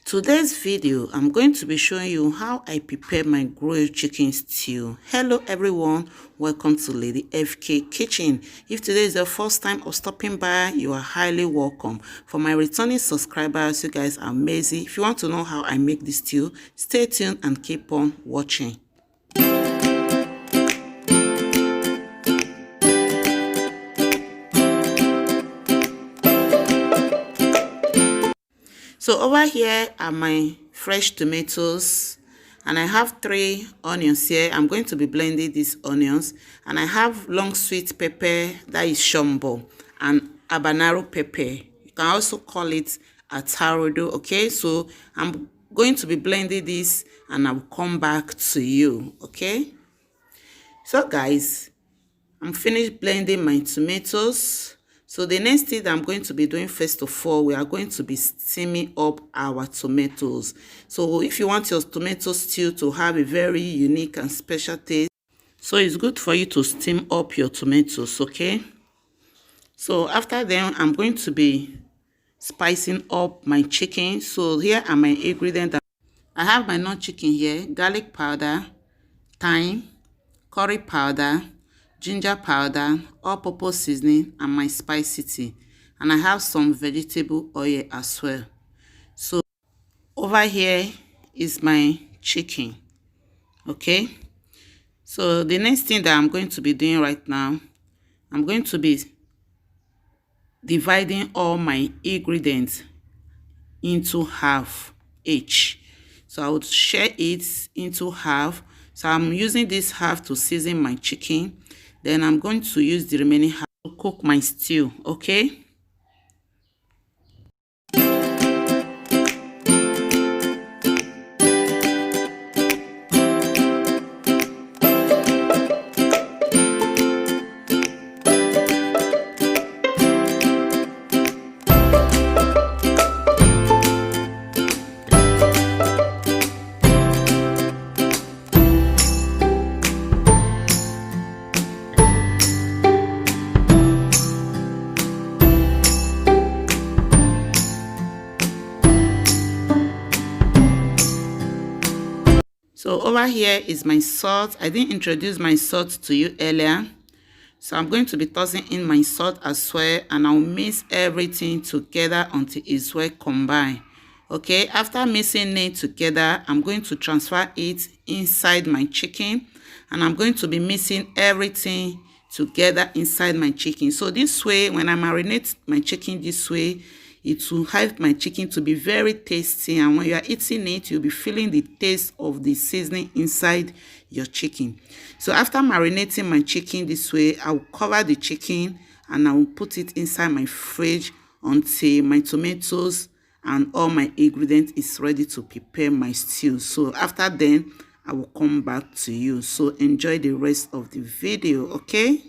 Today's video, I'm going to be showing you how I prepare my grilled chicken stew. Hello everyone, welcome to Lady FK Kitchen. If today is your first time of stopping by, you are highly welcome. For my returning subscribers, you guys are amazing. If you want to know how I make this stew, stay tuned and keep on watching. So over here are my fresh tomatoes, and I have 3 onions here. I'm going to be blending these onions, and I have long sweet pepper, that is shombo, and habanero pepper. You can also call it atarudo. Okay, so I'm going to be blending this and I'll come back to you. Okay, so guys, I'm finished blending my tomatoes. So the next thing that I'm going to be doing, first of all, we are going to be steaming up our tomatoes. So if you want your tomato stew to have a very unique and special taste, so it's good for you to steam up your tomatoes, okay? So after then, I'm going to be spicing up my chicken. So here are my ingredients. I have my non-chicken here: garlic powder, thyme, curry powder, ginger powder, all-purpose seasoning, and my spicy, and I have some vegetable oil as well. So over here is my chicken. Okay, so the next thing that I'm going to be doing right now, I'm going to be dividing all my ingredients into half each. So I would share it into half. So I'm using this half to season my chicken. Then I'm going to use the remaining half to cook my stew, okay? So over here is my salt. I didn't introduce my salt to you earlier. So I'm going to be tossing in my salt as well, and I'll mix everything together until it's well combined. Okay, after mixing it together, I'm going to transfer it inside my chicken, and I'm going to be mixing everything together inside my chicken. So this way, when I marinate my chicken this way, it will help my chicken to be very tasty, and when you are eating it, you'll be feeling the taste of the seasoning inside your chicken. So after marinating my chicken this way, I will cover the chicken and I will put it inside my fridge until my tomatoes and all my ingredients is ready to prepare my stew. So after then, I will come back to you. So enjoy the rest of the video, okay?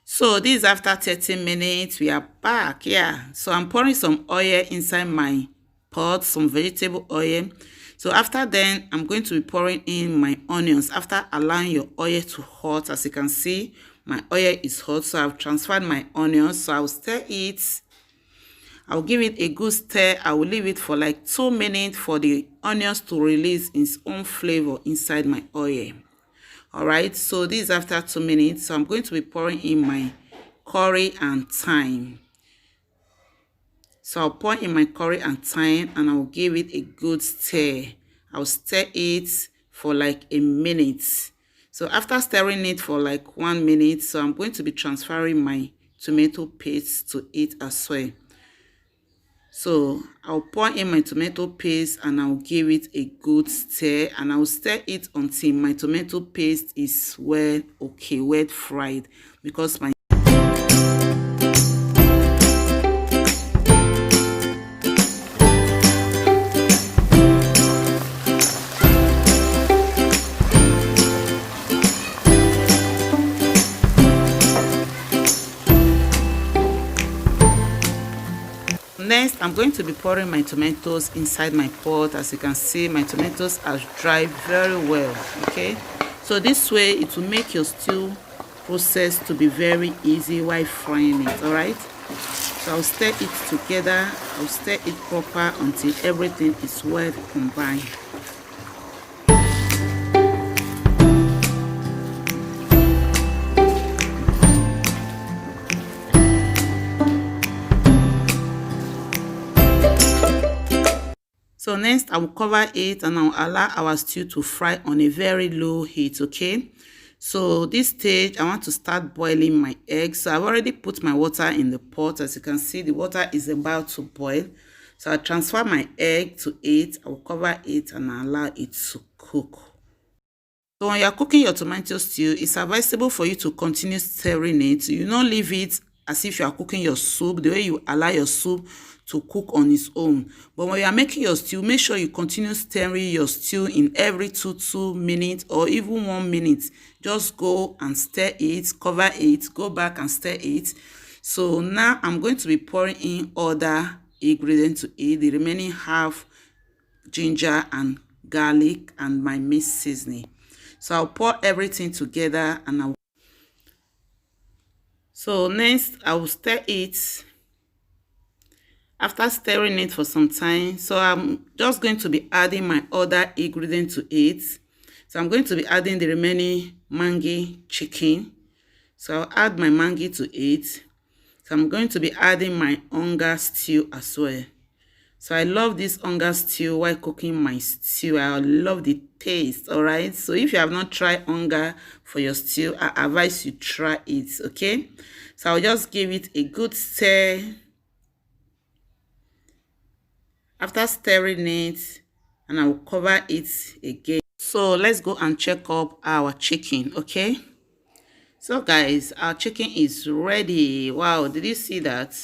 So this is after 30 minutes. We are back. Yeah, so I'm pouring some oil inside my pot, some vegetable oil. So after then, I'm going to be pouring in my onions after allowing your oil to hot. As you can see, my oil is hot, so I've transferred my onions. So I'll stir it. I'll give it a good stir. I will leave it for like 2 minutes for the onions to release its own flavor inside my oil. All right, so this is after 2 minutes. So I'm going to be pouring in my curry and thyme. So I'll pour in my curry and thyme, and I'll give it a good stir. I'll stir it for like a minute. So after stirring it for like 1 minute, so I'm going to be transferring my tomato paste to it as well. So I'll pour in my tomato paste and I'll give it a good stir, and I'll stir it until my tomato paste is well fried, because my Next, I'm going to be pouring my tomatoes inside my pot. As you can see, my tomatoes are dried very well, okay? So this way, it will make your stew process to be very easy while frying it, all right? So I'll stir it together. I'll stir it proper until everything is well combined. So next, I will cover it and I'll allow our stew to fry on a very low heat, okay? So this stage, I want to start boiling my eggs. So I've already put my water in the pot. As you can see, the water is about to boil. So I'll transfer my egg to it. I will cover it and allow it to cook. So when you're cooking your tomato stew, it's advisable for you to continue stirring it. You don't leave it as if you are cooking your soup, the way you allow your soup to cook on its own. But when you are making your stew, make sure you continue stirring your stew in every 2 minutes or even 1 minute. Just go and stir it, cover it, go back and stir it. So now I'm going to be pouring in other ingredients to it, the remaining half ginger and garlic and my mixed seasoning. So I'll pour everything together and so next I will stir it. After stirring it for some time, so I'm just going to be adding my other ingredient to it. So I'm going to be adding the remaining mangi chicken. So I'll add my mangi to it. So I'm going to be adding my onga stew as well. So I love this onga stew while cooking my stew. I love the taste, all right? So if you have not tried onga for your stew, I advise you try it, okay? So I'll just give it a good stir. After stirring it, and I will cover it again. So let's go and check up our chicken, okay? So guys, our chicken is ready. Wow, did you see that?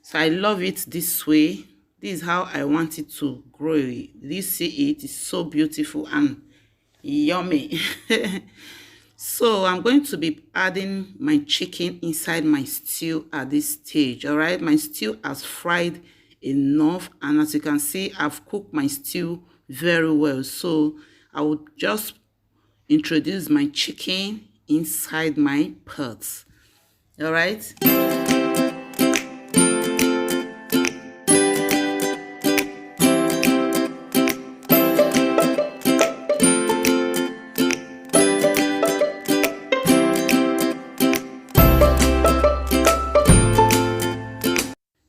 So I love it this way. This is how I want it to grow. Did you see it? It's so beautiful and yummy. So I'm going to be adding my chicken inside my stew at this stage, all right? My stew has fried enough, and as you can see, I've cooked my stew very well. So I will just introduce my chicken inside my pot, all right?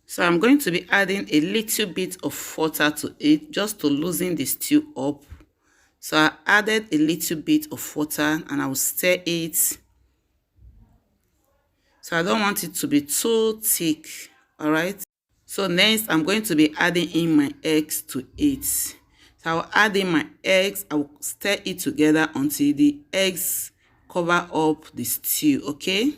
So I'm going to be adding a little bit of water to it just to loosen the stew up. So I added a little bit of water and I will stir it. So I don't want it to be too thick, all right? So next I'm going to be adding in my eggs to it. So I'll add in my eggs. I will stir it together until the eggs cover up the stew, okay?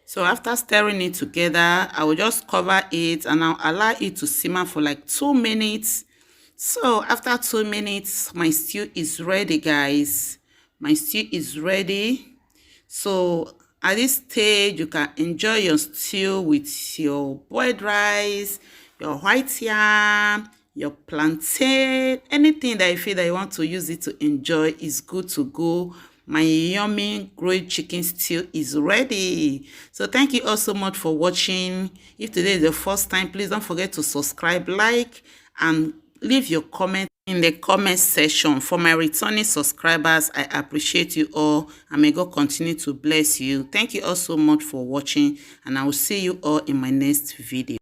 So after stirring it together, I will just cover it and I'll allow it to simmer for like 2 minutes. So after 2 minutes, my stew is ready, guys. My stew is ready. So at this stage, you can enjoy your stew with your boiled rice, your white yam, your plantain, anything that you feel that you want to use it to enjoy is good to go. My yummy grilled chicken stew is ready. So thank you all so much for watching. If today is the first time, please don't forget to subscribe, like, and leave your comment in the comment section. For my returning subscribers, I appreciate you all, and may God continue to bless you. Thank you all so much for watching, and I will see you all in my next video.